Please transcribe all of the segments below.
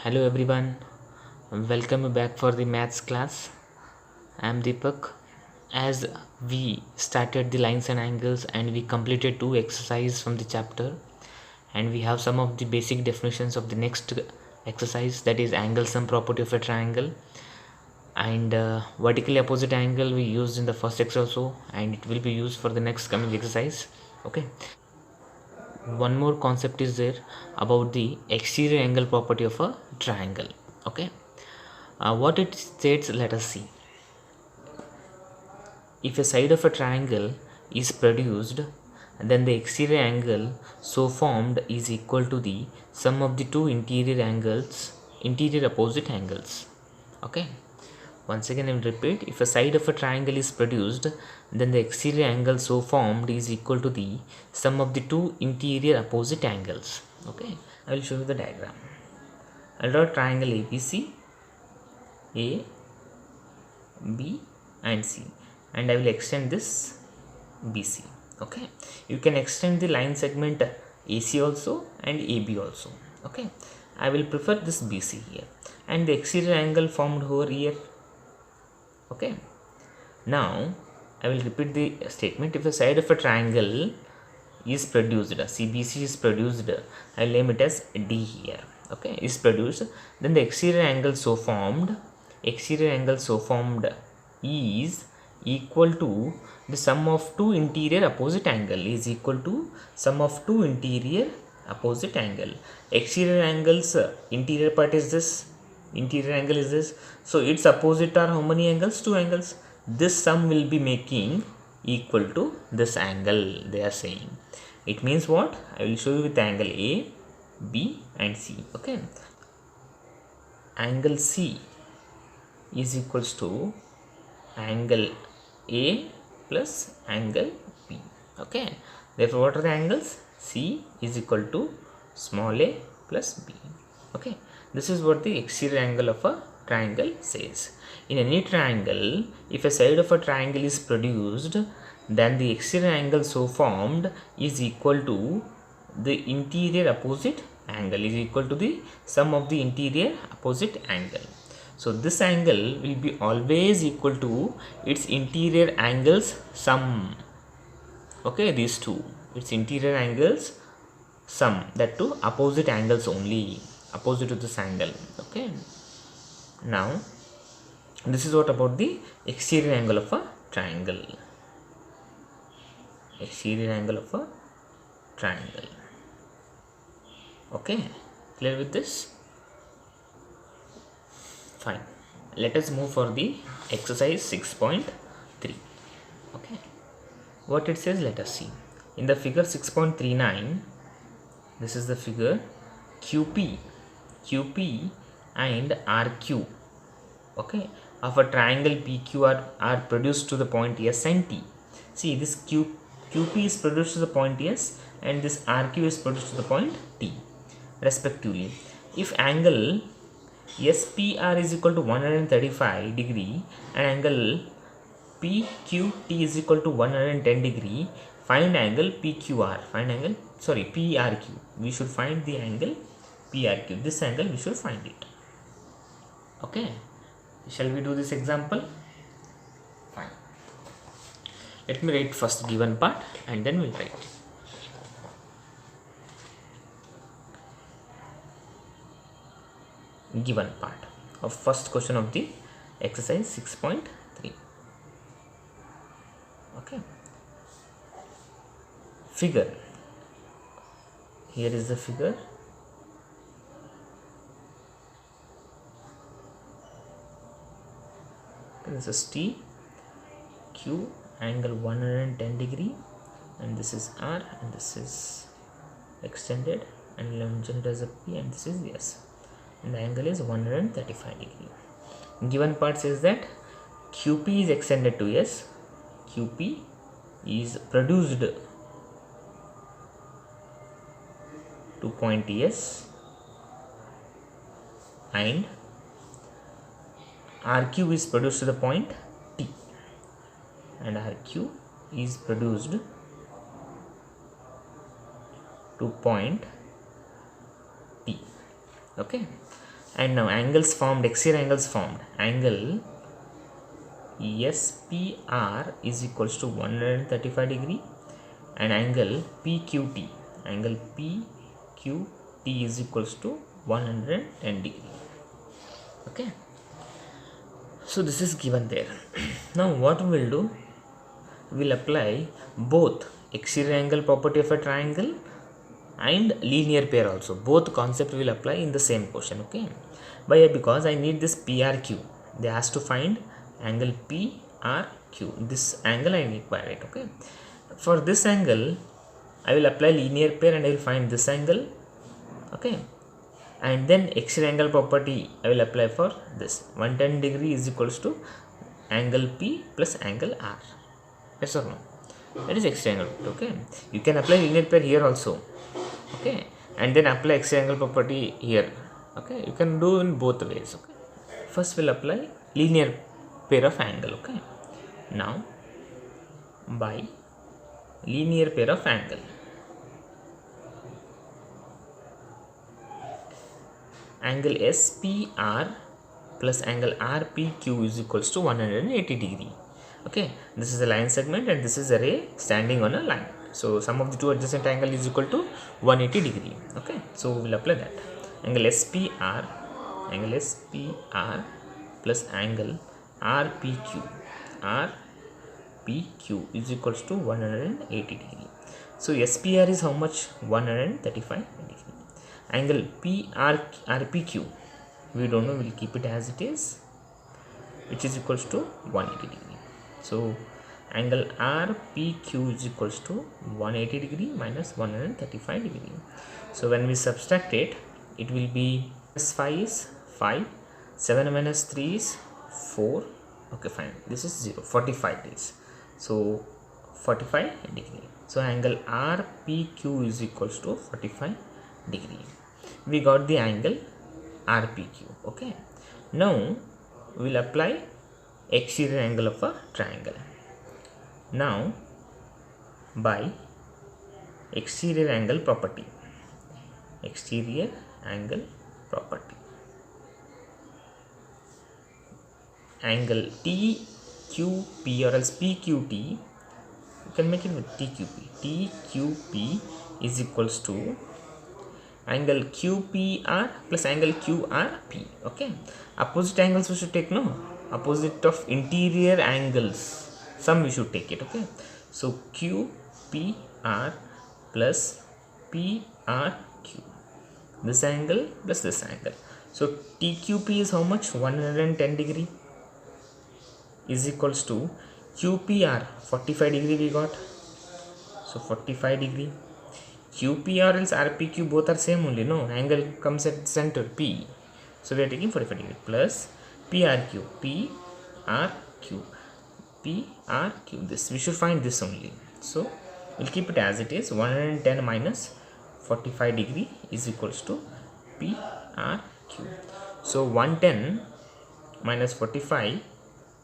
Hello everyone, welcome back for the maths class. I am Deepak. As we started the lines and angles and we completed two exercises from the chapter, and we have some of the basic definitions of the next exercise, that is angle sum property of a triangle, and vertically opposite angle we used in the first exercise also, and it will be used for the next coming exercise. Okay, one more concept is there about the exterior angle property of a triangle. Okay, what it states, let us see. If a side of a triangle is produced, then the exterior angle so formed is equal to the sum of the two interior opposite angles. Okay, once again I will repeat. If a side of a triangle is produced, then the exterior angle so formed is equal to the sum of the two interior opposite angles. Okay, I will show you the diagram. I'll draw a triangle ABC, A, B and C, and I will extend this BC. Okay, you can extend the line segment AC also and AB also. Okay, I will prefer this BC here, and the exterior angle formed over here. Okay, now I will repeat the statement. If a side of a triangle is produced, CBC is produced, I will name it as D here. Okay, is produced, then the exterior angle so formed is equal to the sum of two interior opposite angle is equal to sum of two interior opposite angle. Exterior angles, interior part is this, interior angle is this, so its opposite are how many angles? Two angles. This sum will be making equal to this angle, they are saying. It means what? I will show you with angle A, B and C. Okay, angle C is equals to angle A plus angle B. Okay, therefore what are the angles? C is equal to small a plus b. Okay, this is what the exterior angle of a triangle says. In any triangle, if a side of a triangle is produced, then the exterior angle so formed is equal to the interior opposite angle, is equal to the sum of the interior opposite angle. So this angle will be always equal to its interior angles sum. Okay, these two, its interior angles sum, that two opposite angles only, opposite to this angle. Okay, now this is what about the exterior angle of a triangle. Exterior angle of a triangle. Okay, clear with this? Fine, let us move for the exercise 6.3. okay, what it says, let us see. In the figure 6.39, this is the figure, QP and RQ, okay, of a triangle PQR are produced to the point S and T. See, this QP is produced to the point S and this RQ is produced to the point T respectively. If angle SPR is equal to 135 degree and angle PQT is equal to 110 degree, find angle PRQ. We should find the angle PRQ. This angle we should find it. Okay, shall we do this example? Fine, let me write first given part and then we'll write. Given part of first question of the exercise 6.3. okay, figure, here is the figure. This is T, Q, angle 110 degree, and this is R, and this is extended and mentioned as a P, and this is S, and the angle is 135 degree. Given part says that QP is extended to S, QP is produced to point S, and RQ is produced to the point T, and RQ is produced to point P. Okay, And now angles formed, exterior angles formed. Angle SPR is equals to 135 degree, and angle PQT is equals to 110 degree. Okay, so this is given there. Now what we will do, we will apply both exterior angle property of a triangle and linear pair also. Both concept will apply in the same question. Okay, why? Because I need this PRQ. They has to find angle PRQ. This angle I require it. Okay, for this angle I will apply linear pair and I will find this angle. Okay, and then exterior angle property I will apply for this. 110 degree is equals to angle P plus angle R. Yes or no? That is exterior angle. Okay, you can apply linear pair here also. Okay, and then apply exterior angle property here. Okay, you can do in both ways. Okay, first we'll apply linear pair of angle. Okay, now by linear pair of angle, angle SPR plus angle RPQ is equals to 180 degree. Okay, this is a line segment and this is a ray standing on a line. So sum of the two adjacent angle is equal to 180 degree. Okay, so we will apply that. Angle SPR plus angle RPQ is equals to 180 degree. So SPR is how much? 135 degree. Angle RPQ, we don't know, we'll keep it as it is, which is equals to 180 degree. So angle RPQ is equals to 180 degree minus 135 degree. So when we subtract it, it will be minus 5 is 5, 7 minus 3 is 4. Okay, fine, this is 0, 45 degrees. So 45 degree. So angle RPQ is equals to 45 degree. We got the angle RPQ. Okay, now we will apply exterior angle of a triangle. Now by exterior angle property, angle TQP or else PQT, you can make it with TQP is equals to angle QPR plus angle QRP. Okay, opposite angles we should take, no? Opposite of interior angles, sum we should take it. Okay, so QPR plus PRQ, this angle plus this angle. So TQP is how much? 110 degree is equals to QPR 45 degree we got. So 45 degree. QPR else RPQ both are same only, no? Angle comes at center P. So we are taking 45 degree plus PRQ. This we should find this only. So we'll keep it as it is. 110 minus 45 degree is equals to PRQ. So 110 minus 45,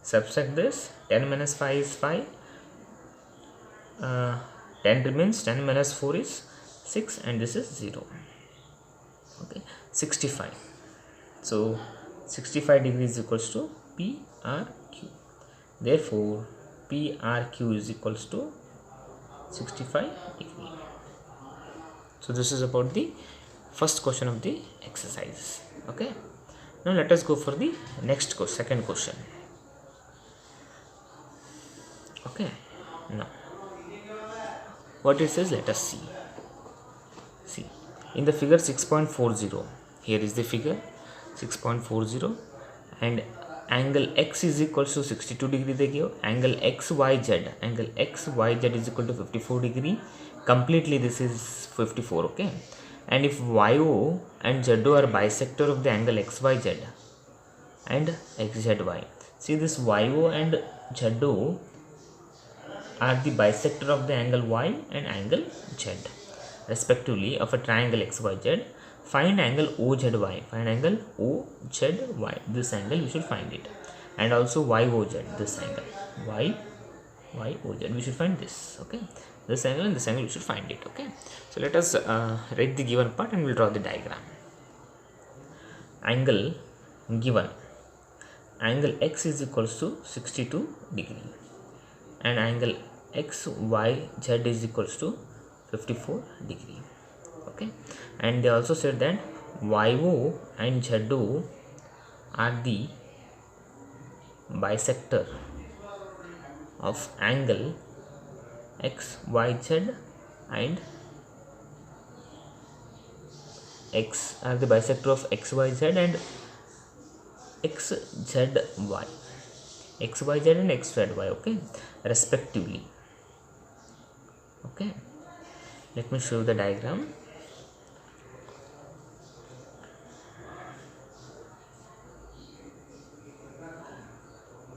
subtract this. 10 minus 5 is 5. 10 remains. 10 minus 4 is 6 and this is 0. Okay, 65. So 65 degrees is equals to PRQ. Therefore PRQ is equals to 65 degree. So this is about the first question of the exercise. Okay, now let us go for the next question, second question. Okay, now what it says, let us see in the figure 6.40. here is the figure 6.40 and angle x is equals to 62 degree they give. Angle xyz is equal to 54 degree. Completely this is 54. Okay, and if yo and zo are bisector of the angle xyz and xzy, see this yo and zo are the bisector of the angle y and angle z respectively of a triangle xyz. Find angle OZY. Find angle OZY. This angle you should find it, and also YOZ. This angle YOZ. We should find this. Okay, this angle and this angle you should find it. Okay, so let us write the given part and we'll draw the diagram. angle given, angle x is equals to 62 degree and angle x y z is equals to 54 degree. Okay, and they also said that YO and ZO are the bisector of angle XYZ and X are the bisector of XYZ and XZY, XYZ and XZY, okay, respectively. Okay, let me show you the diagram.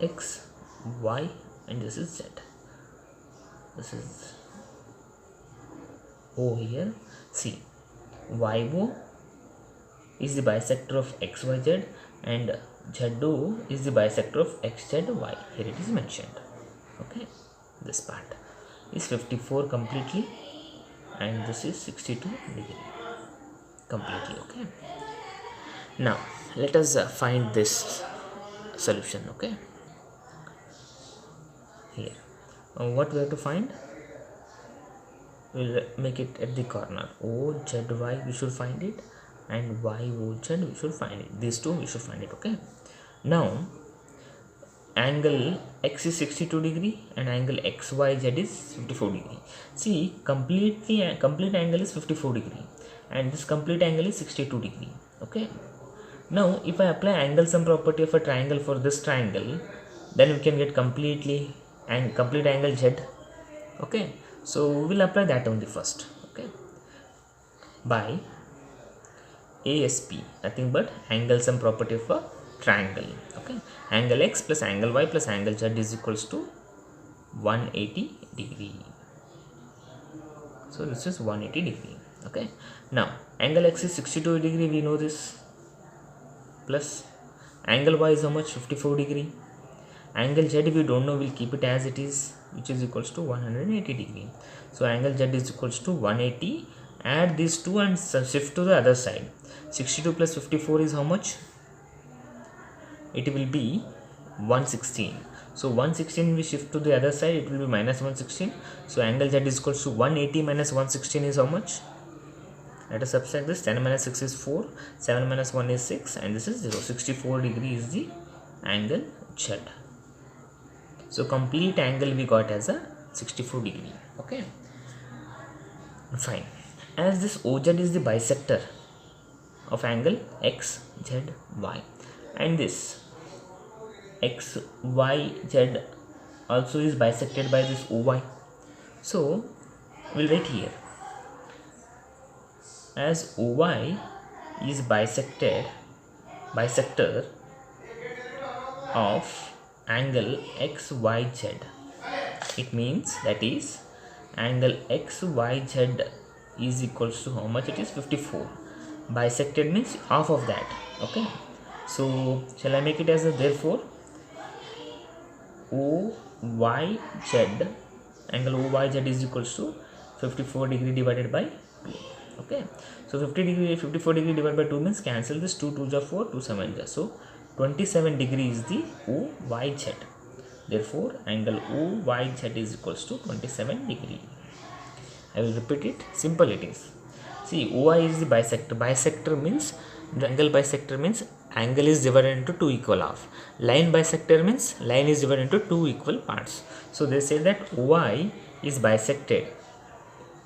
X, Y, and this is Z. This is O here. See, YO is the bisector of XYZ and ZO is the bisector of XZY. Here it is mentioned. Okay, this part is 54 completely and this is 62 degree completely. Okay, now let us find this solution. Okay, here what we have to find, we'll make it at the corner. OZY we should find it and YOZ we should find it. These two we should find it. Okay, now angle x is 62 degree and angle XYZ is 54 degree. See, complete angle is 54 degree and this complete angle is 62 degree. Okay, now if I apply angle sum property of a triangle for this triangle, then we can get complete angle Z. Okay, so we'll apply that only first. Okay, by ASP, nothing but angle sum property of a triangle. Okay, angle x plus angle y plus angle z is equals to 180 degree. So this is 180 degree. Okay, now angle x is 62 degree, we know this, plus angle y is how much, 54 degree. Angle z we don't know, we'll keep it as it is, which is equals to 180 degree. So angle z is equals to 180. Add these two and shift to the other side. 62 plus 54 is how much? It will be 116. So 116 we shift to the other side, it will be minus 116. So angle z is equals to 180 minus 116 is how much? Let us subtract this. 10 minus 6 is 4, 7 minus 1 is 6 and this is 0. 64 degree is the angle z. So complete angle we got as a 64 degree. Okay, fine. As this OZ is the bisector of angle XZY and this XYZ also is bisected by this OY, so we'll write here as OY is bisector of angle XYZ. It means that is angle XYZ is equals to how much? It is 54. Bisected means half of that. Okay, so shall I make it as a therefore OYZ, angle OYZ is equals to 54 degree divided by 2. Okay, so 54 degree divided by 2 means cancel this, 2 2s are 4, 2 7s are, so 27 degree is the OYZ. Therefore angle OYZ is equals to 27 degree. I will repeat it, simple it is. See, OI is the bisector. Bisector means, the angle bisector means angle is divided into 2 equal half. Line bisector means line is divided into 2 equal parts. So they say that OI is bisected.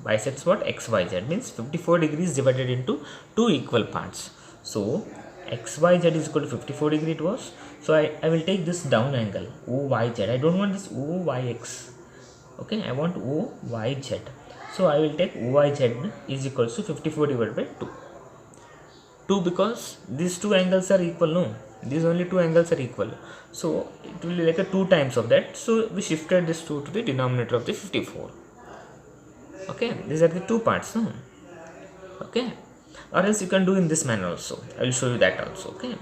Bisects what? XYZ means 54 degrees divided into 2 equal parts. So XYZ is equal to 54 degree it was. So I will take this down angle OYZ. I don't want this OYX. Okay, I want OYZ. So I will take OYZ is equals to 54 divided by 2. 2 because these two angles are equal, no? These only two angles are equal. So it will be like a 2 times of that. So we shifted this 2 to the denominator of the 54. Okay, these are the two parts, no? Okay, or else you can do in this manner also. I will show you that also. Okay,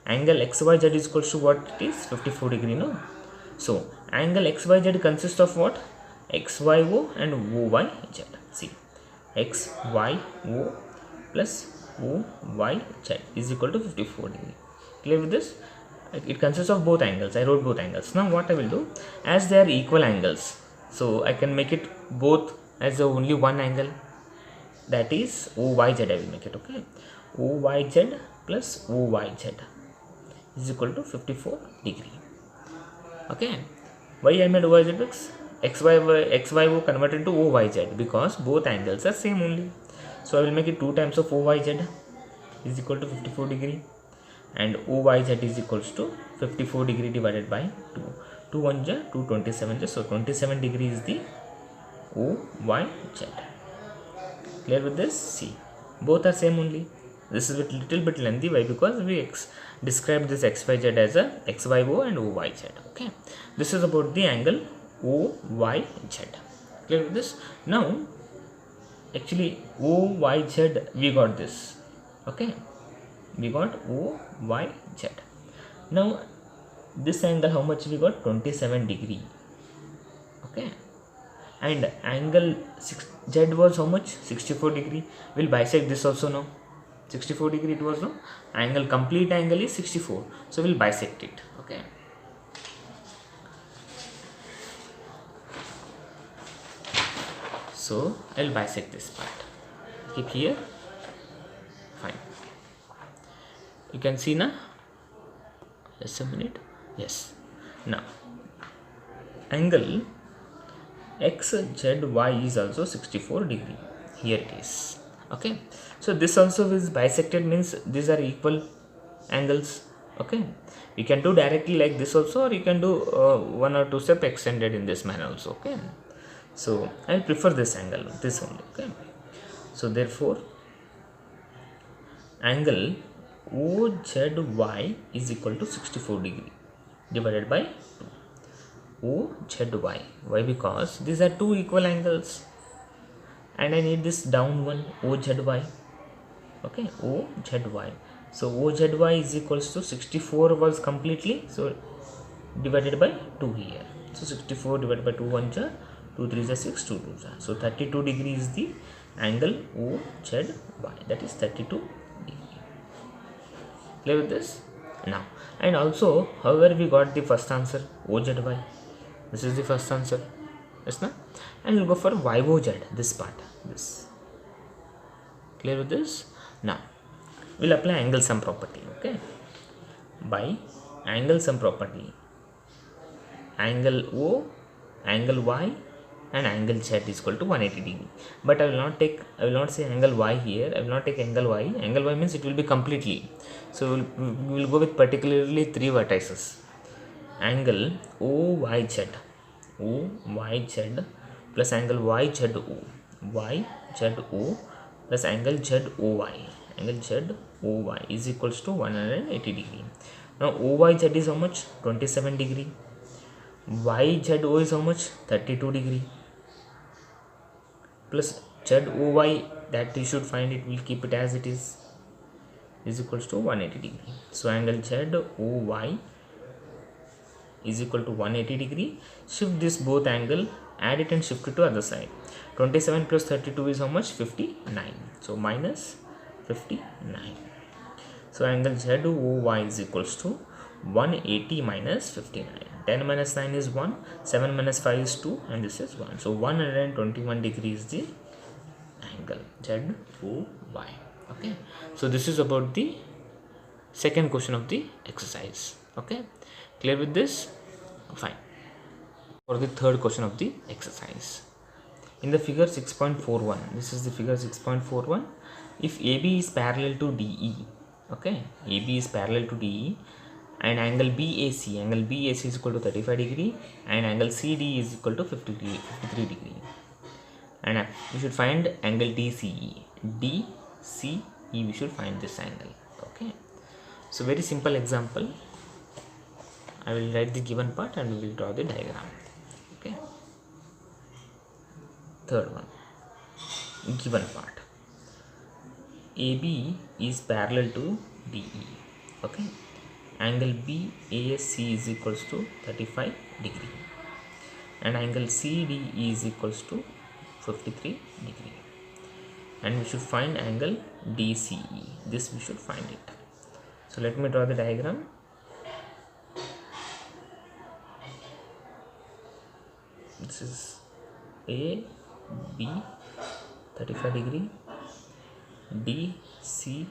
angle XYZ is equals to what it is? 54 degree, no? So angle XYZ consists of what? XYO and OYZ. See, XYO plus OYZ is equal to 54 degree. Clear with this? It consists of both angles. I wrote both angles. Now what I will do, as they are equal angles, so I can make it both as only one angle, that is OYZ. I will make it, okay. OYZ plus OYZ is equal to 54 degree. Okay. Why I made OYZ? Because XY converted to OYZ, because both angles are same only. So I will make it 2 times of OYZ is equal to 54 degree, and OYZ is equals to 54 degree divided by 2. 2 1 ja 2 27 ja, so 27 degree is the OYZ. Clear with this? See, both are same only. This is a little bit lengthy. Why? Because we describe this XYZ as a XYO and OYZ. Okay, this is about the angle OYZ. Clear with this? Now actually OYZ we got this. Okay, we got OYZ. Now this angle, how much we got? 27 degree. Okay, and angle Z was how much? 64 degree. We'll bisect this also now. 64 degree it was, no? Angle, complete angle is 64, so we'll bisect it. Okay, so I'll bisect this part. Keep here. Fine. You can see now. Just a minute. Yes. Now angle XZY is also 64 degree. Here it is. Okay, so this also is bisected, means these are equal angles. Okay, you can do directly like this also, or you can do 1 or 2 step extended in this manner also. Okay, so I prefer this angle, this only. Okay, so therefore angle OZY is equal to 64 degree divided by 2. OZY. Why? Because these are two equal angles, and I need this down one, OZY. Okay, OZY. So OZY is equals to 64 was completely, so divided by 2 here. So 64 divided by 2 1 ja, 2 3 ja 6, 2 2 ja. So 32 degree is the angle OZY. That is 32 degree. Clear with this? Now, and also, however we got the first answer, OZY. This is the first answer. Yes, na? And we'll go for YOZ, this part. This. Clear with this? Now, we'll apply angle sum property. Okay. By angle sum property, angle O, angle Y, and angle Z is equal to 180 degree. But I will not say angle Y here. I will not take angle Y. Angle Y means it will be completely. So we will go with particularly 3 vertices. Angle OYZ plus angle YZO plus angle ZOY is equals to 180 degree. Now OYZ is how much? 27 degree. YZO is how much? 32 degree. Plus ZOY, that you should find it, will keep it as it is equals to 180 degree. So angle ZOY is equal to 180 degree. Shift this both angle, add it and shift it to other side. 27 plus 32 is how much? 59. So minus 59. So angle ZOY is equals to 180 minus 59. 10 minus 9 is 1, 7 minus 5 is 2, and this is 1. So 121 degree is the angle ZOY. Okay, so this is about the second question of the exercise. Okay, clear with this? Fine. For the third question of the exercise, in the figure 6.41, this is the figure 6.41. If AB is parallel to DE, okay, AB is parallel to DE, and angle BAC is equal to 35 degree, and angle CD is equal to 53 degree, and we should find angle DCE. We should find this angle. Okay, so very simple example. I will write the given part and we will draw the diagram. Okay, third one, given part. AB is parallel to DE. Okay, angle BAC is equals to 35 degree, and angle CD is equals to 53 degree, and we should find angle DCE. This we should find it. So let me draw the diagram. This is A, B, 35 degree, DCE.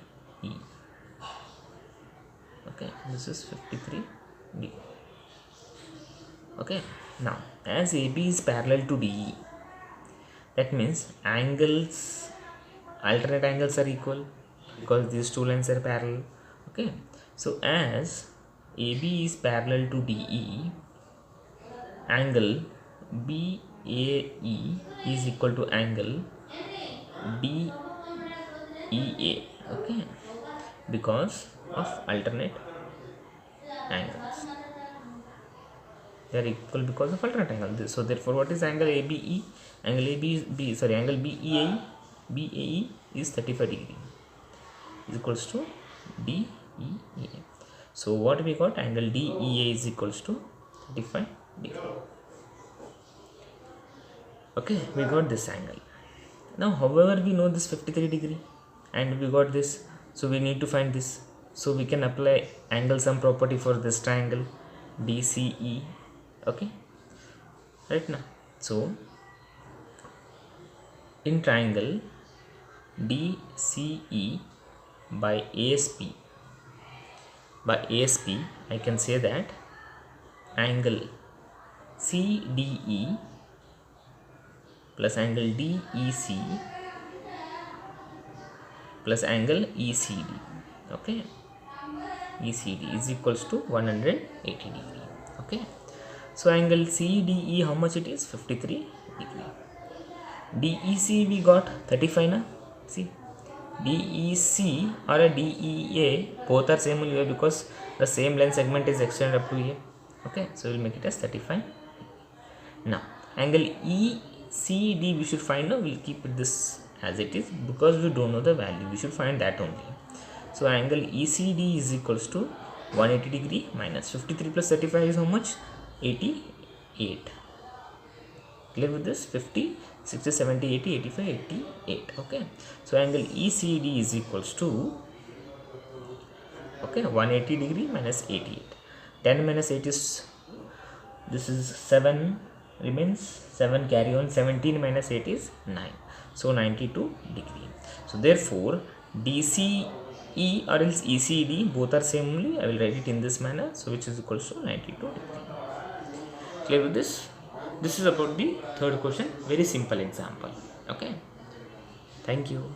Okay, this is 53 degree. Okay, now as AB is parallel to DE, that means angles, alternate angles are equal because these two lines are parallel. Okay, so as AB is parallel to DE, angle BAE is equal to angle DEA. Okay, because of alternate angles, they are equal because of alternate angle. So therefore, what is angle ABE? Angle angle BAE is 35 degree, is equals to DEA. So what we got? Angle DEA is equals to 35 degree. Okay, we got this angle. Now however, we know this 53 degree and we got this, so we need to find this. So we can apply angle sum property for this triangle DCE. Okay, right now, so in triangle DCE by ASP, I can say that angle CDE plus angle DEC plus angle ECD. Okay, ECD is equals to 180 degree. Okay, so angle CDE, how much it is? 53 degree. DEC we got 35 na. See, DEC or a DEA both are same here because the same length segment is extended up to here. Okay, so we'll make it as 35. Now angle ECD we should find. Now we'll keep it this as it is because we don't know the value, we should find that only. So angle ECD is equals to 180 degree minus 53 plus 35 is how much? 88. Clear with this? 50, 60, 70, 80, 85, 88. Okay, so angle ECD is equals to, okay, 180 degree minus 88. 10 minus 8 is, this is 7 remains, 7 carry on, 17 minus 8 is 9, so 92 degree. So therefore DCE or else ECD both are same only. I will write it in this manner, so which is equals to 92 degree. Clear with this? This is about the third question, very simple example. Okay, thank you.